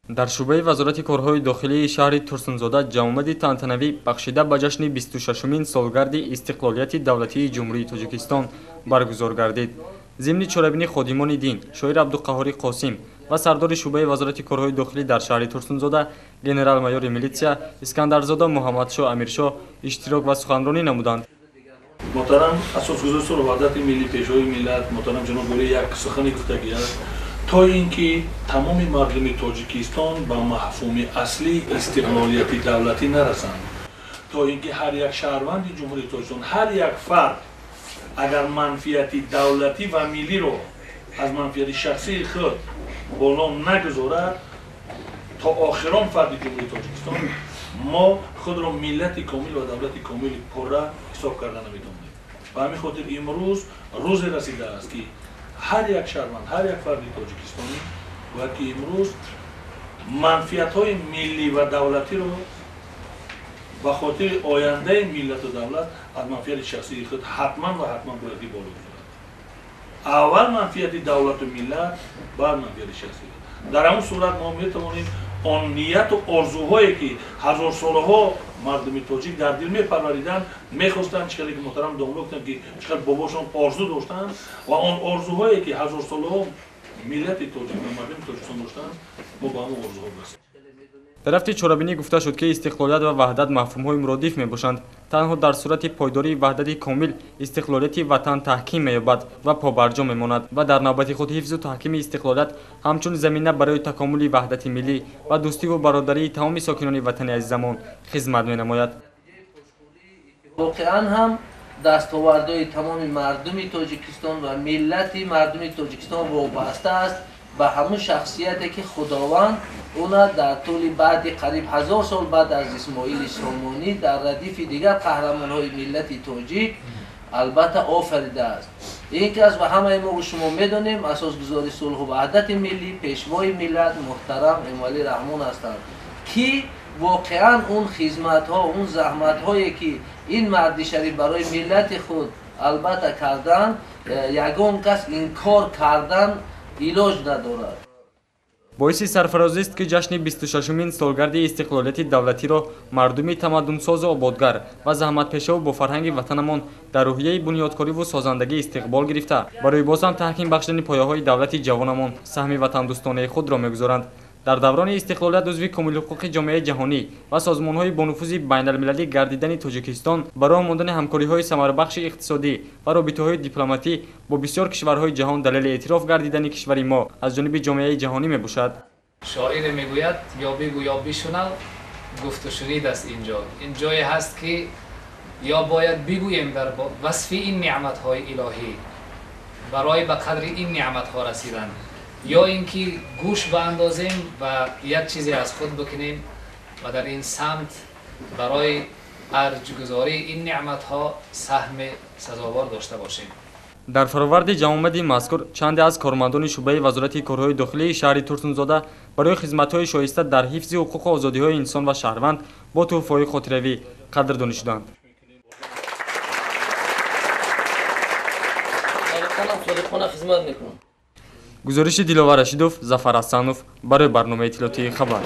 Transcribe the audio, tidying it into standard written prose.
дар шӯъбаи вазорати корҳои дохилии шаҳри Турсунзода ҷамъомади тантанавӣ бахшида ба ҷашни 26-умин солгарди истиқлолияти давлатии ҷумҳурии Тоҷикистон баргузор гардид. Зимни чорабини ходимони дин, шоир Абдуқаҳҳори Қосим ва сардори шӯъбаи вазорати корҳои дохилӣ дар шаҳри Турсунзода генерал-майёри милитсия Искандарзода Муҳаммадшоҳ Амиршоҳ иштирок ва суханронӣ намуданд. Моҳтарам асосгузор ваҳдати миллӣ пешвои миллат моҳтарам ҷаноб Гӯри як сухани гуфтагӣ аст то ин ки тамоми мардуми Тоҷикистон ба мафҳуми аслии истиқлолияти давлатӣ нарасанд, то ин ки ҳар як шаҳрванди ҷумҳурии Тоҷикистон, ҳар як фард агар манфиати давлатӣ ва миллиро аз манфиати шахсии худ боло нагузорад, то охирон фарди ҷумҳурии Тоҷикистон мо худро миллати комил ва давлати комили пурра ҳисоб карда наметавонем. Ба ҳамин хотир имрӯз рӯзе расидааст ки ҳар як шаҳрванд, ҳар як фарди тоҷикистонӣ бояд ки имрӯз манфиатҳои миллӣ ва давлатиро ба хотири ояндаи миллату давлат аз манфиати шахсии худ ҳатман ва ҳатман бояд ки боло гузорад. аввал манфиати давлату миллат, баъд манфиати шахсии худ. дар ҳамон сурат мо метавонем он нияту орзуҳое ки ҳазорсолаҳо мардуми тоҷик дар дил мепарвариданд, мехостанд чӣ қадр ки моҳтарам домла гуфтанд ки чӣ қадр бобошон орзу доштанд ва он орзуҳое ки ҳазорсолаҳо миллати тоҷик ва мардуми тоҷикистон доштанд, мо ба ҳамон орзуҳо расидем. дар рафти чорабинӣ гуфта шуд ки истиқлолият ва ваҳдат мафҳумҳои муродиф мебошанд. Танҳо дар сурати пойдории ваҳдати комил истиқлолияти ватан таҳким меёбад ва побарҷо мемонад ва дар навбати худ ҳифзу таҳкими истиқлолият ҳамчун замина барои такомули ваҳдати миллӣ ва дӯстиву бародарии тамоми сокинони ватани азизамон хизмат менамояд. воқеан ҳам дастовардҳои тамоми мардуми Тоҷикистон ва миллати мардуми Тоҷикистон вобаста аст ба ҳамун шахсияте ки худованд уна дар тӯли баъди қариб 1000 сол баъд аз Исмоили Сомонӣ дар радифи дигар қаҳрамонҳои миллати тоҷик албатта офаридааст. ин кас ва ҳамаи мо шумо медонем асосгузори сулҳу ваҳдати миллӣ пешвои миллат муҳтарам Эмомалӣ Раҳмон ҳастанд ки воқеан он хизматҳо, он заҳматҳое ки ин марди шариф барои миллати худ албатта карданд, ягон кас инкор кардан илоҷ надорад. боиси сарфарозист ки ҷашни 26-умин солгарди истиқлолияти давлатиро мардуми тамаддунсозу ободгар ва заҳматпешаву бо фарҳанги ватанамон дар рӯҳияи бунёдкориву созандагӣ истиқбол гирифта барои боз ҳам таҳким бахшидани пояҳои давлати ҷавонамон саҳми ватандӯстонаи худро мегузоранд. дар даврони истиқлолият узви комилҳуқуқи ҷомеаи ҷаҳонӣ ва созмонҳои бонуфузи байналмилалӣ гардидани Тоҷикистон ба роҳ мондани ҳамкориҳои самарабахши иқтисодӣ ва робитаҳои дипломатӣ бо бисёр кишварҳои ҷаҳон далели эътироф гардидани кишвари мо аз ҷониби ҷомеаи ҷаҳонӣ мебошад. шоире мегӯяд ё бигӯ ё бишунав, гуфту шунид аст инҷо. ин ҷое ҳаст ки ё бояд бигӯем дар васфи ин неъматҳои илоҳӣ барои ба қадри ин неъматҳо расидан, ё ин ки гӯш баандозем ва як чизе аз худ бикунем ва дар ин самт барои арҷгузории ин неъматҳо саҳми сазовор дошта бошем. дар фароварди ҷамъомади мазкур чанде аз кормандони шӯъбаи вазорати корҳои дохилии шаҳри Турсунзода барои хизматҳои шоиста дар ҳифзи ҳуқуқу озодиҳои инсон ва шаҳрванд бо тӯҳфаҳои хотиравӣ қадрдонӣ шуданд. гузориши Диловар Рашидов, Зафар Асанов барои барномаи иттилоотии хабар.